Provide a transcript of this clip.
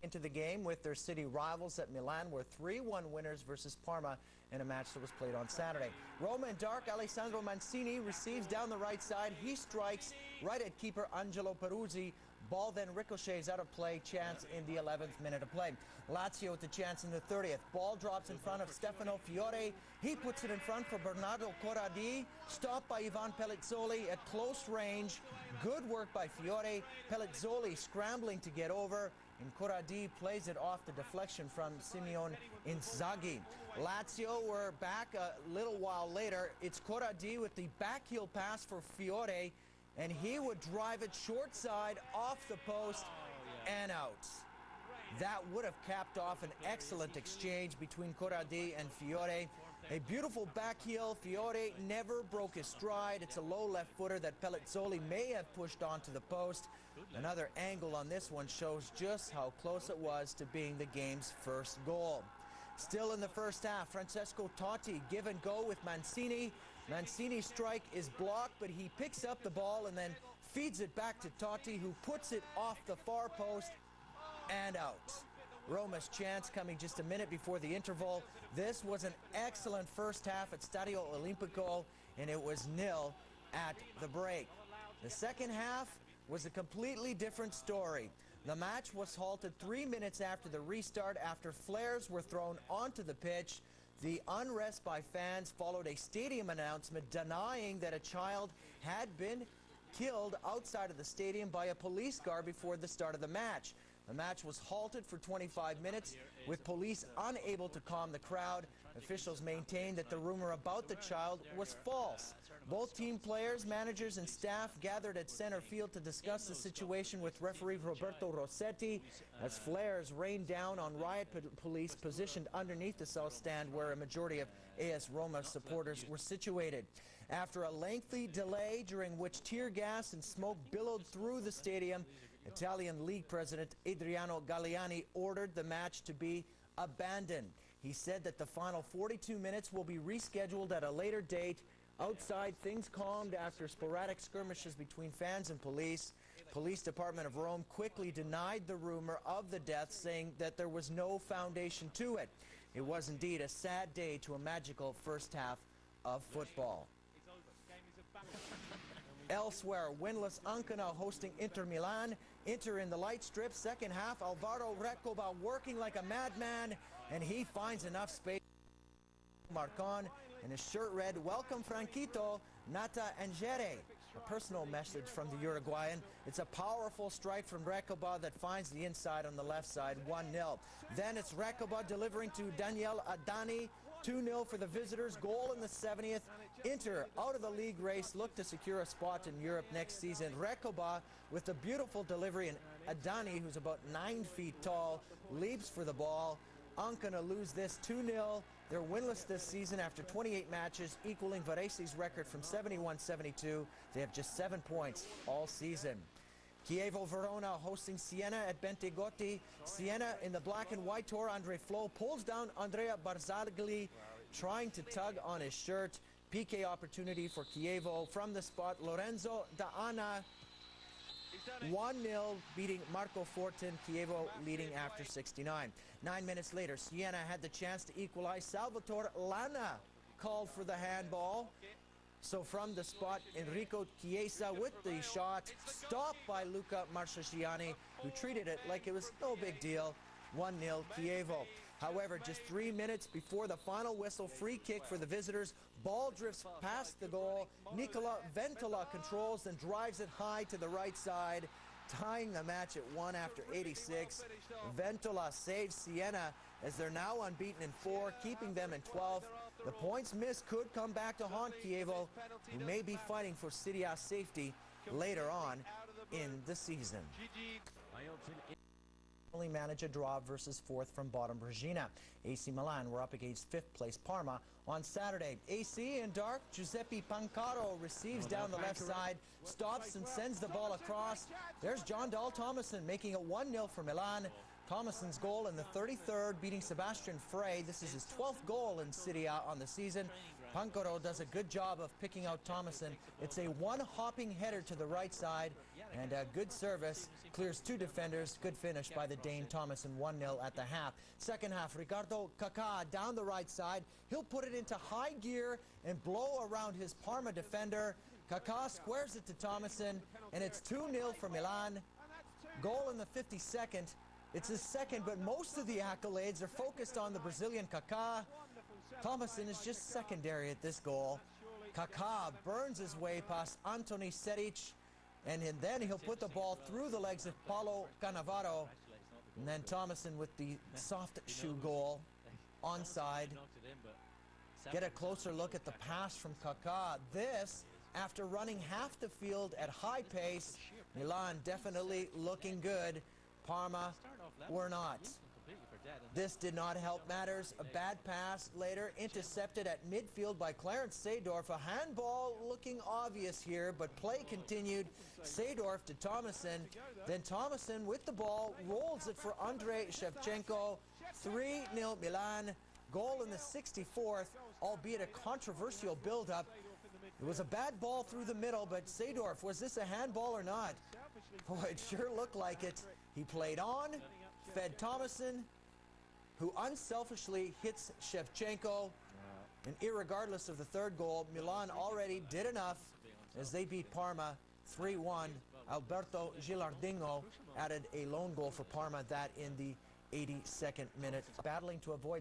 into the game with their city rivals at Milan were 3-1 winners versus Parma in a match that was played on Saturday. Roma in dark, Alessandro Mancini receives down the right side. He strikes right at keeper Angelo Peruzzi. Ball then ricochets out of play, chance in the 11th minute of play. Lazio with the chance in the 30th. Ball drops in front of Stefano Fiore. He puts it in front for Bernardo Corradi. Stopped by Ivan Pellizzoli at close range. Good work by Fiore. Pellizzoli scrambling to get over, and Corradi plays it off the deflection from Simeone Inzaghi. Lazio were back a little while later. It's Corradi with the back heel pass for Fiore, and he would drive it short side off the post and out. That would have capped off an excellent exchange between Corradi and Fiore. A beautiful back heel. Fiore never broke his stride. It's a low left footer that Pellizzoli may have pushed onto the post. Another angle on this one shows just how close it was to being the game's first goal. Still in the first half, Francesco Totti give and go with Mancini. Mancini's strike is blocked, but he picks up the ball and then feeds it back to Totti, who puts it off the far post and out. Roma's chance coming just a minute before the interval. This was an excellent first half at Stadio Olimpico, and it was 0 at the break. The second half was a completely different story. The match was halted 3 minutes after the restart after flares were thrown onto the pitch. The unrest by fans followed a stadium announcement denying that a child had been killed outside of the stadium by a police guard before the start of the match. The match was halted for 25 minutes, with police unable to calm the crowd. Officials maintained that the rumor about the child was false. Both team players, managers, and staff gathered at center field to discuss the situation with referee Roberto Rossetti as flares rained down on riot police positioned underneath the south stand where a majority of AS Roma supporters were situated. After a lengthy delay during which tear gas and smoke billowed through the stadium, Italian League President Adriano Galliani ordered the match to be abandoned. He said that the final 42 minutes will be rescheduled at a later date. Outside, things calmed after sporadic skirmishes between fans and police. Police Department of Rome quickly denied the rumor of the death, saying that there was no foundation to it. It was indeed a sad day to a magical first half of football. Elsewhere, winless Ancona hosting Inter Milan. Inter in the light strip. Second half, Alvaro Recoba working like a madman, and he finds enough space. Marcon, and his shirt read, "Welcome Franquito, Nata Angere." A personal message from the Uruguayan. It's a powerful strike from Recoba that finds the inside on the left side, 1-0. Then it's Recoba delivering to Daniel Adani, 2-0 for the visitors. Goal in the 70th. Inter, out of the league race, look to secure a spot in Europe next season. Recoba with a beautiful delivery, and Adani, who's about 9 feet tall, leaps for the ball. Ancona lose this 2-0. They're winless this season after 28 matches, equaling Varesi's record from 71-72. They have just 7 points all season. Chievo Verona hosting Siena at Bentegotti. Siena in the black and white tour. Andre Flo pulls down Andrea Barzagli, trying to tug on his shirt. PK opportunity for Chievo from the spot. Lorenzo D'Anna, 1-0, beating Marco Fortin. Chievo leading after 69. 9 minutes later, Siena had the chance to equalize. Salvatore Lana called for the handball. So from the spot, Enrico Chiesa with the shot, stopped by Luca Marchesciani, who treated it like it was no big deal. 1-0 Chievo. However, just 3 minutes before the final whistle, free kick for the visitors. Ball drifts past the goal. Nicola Ventola controls and drives it high to the right side, tying the match at 1 after 86. Ventola saves Siena as they're now unbeaten in 4, keeping them in 12th. The points missed could come back to haunt Chievo, who may be fighting for Serie A safety later on in the season. Only manage a draw versus 4th from bottom Regina. AC Milan were up against 5th place Parma on Saturday. AC in dark, Giuseppe Pancaro receives down the left side, stops and sends the ball across. There's John Dahl Thomason making it 1-0 for Milan. Thomason's goal in the 33rd, beating Sebastian Frey. This is his 12th goal in Serie A on the season. Pancoro does a good job of picking out Thomason. It's a one-hopping header to the right side, and a good service. Clears two defenders. Good finish by the Dane Thomason, 1-0 at the half. Second half, Ricardo Kaká down the right side. He'll put it into high gear and blow around his Parma defender. Kaká squares it to Thomason, and it's 2-0 for Milan. Goal in the 52nd. It's his second, but most of the accolades are focused on the Brazilian Kaká. Thomason is just secondary at this goal. Kaká burns his way past Anthony Serie, and then he'll put the ball through the legs of Paulo Cannavaro. And then Thomason with the soft shoe goal, onside. Get a closer look at the pass from Kaká. This, after running half the field at high pace. Milan definitely looking good. Parma were not. This did not help matters. A bad pass later intercepted at midfield by Clarence Seedorf. A handball looking obvious here, but play continued. Seedorf to Thomason. Then Thomason with the ball rolls it for Andrei Shevchenko. 3-0 Milan. Goal in the 64th, albeit a controversial build-up. It was a bad ball through the middle, but Seedorf, was this a handball or not? Boy, it sure looked like it. He played on, fed Thomason, who unselfishly hits Shevchenko. And irregardless of the third goal, Milan already did enough as they beat Parma 3-1. Alberto Gilardino added a lone goal for Parma, that in the 82nd minute. Battling to avoid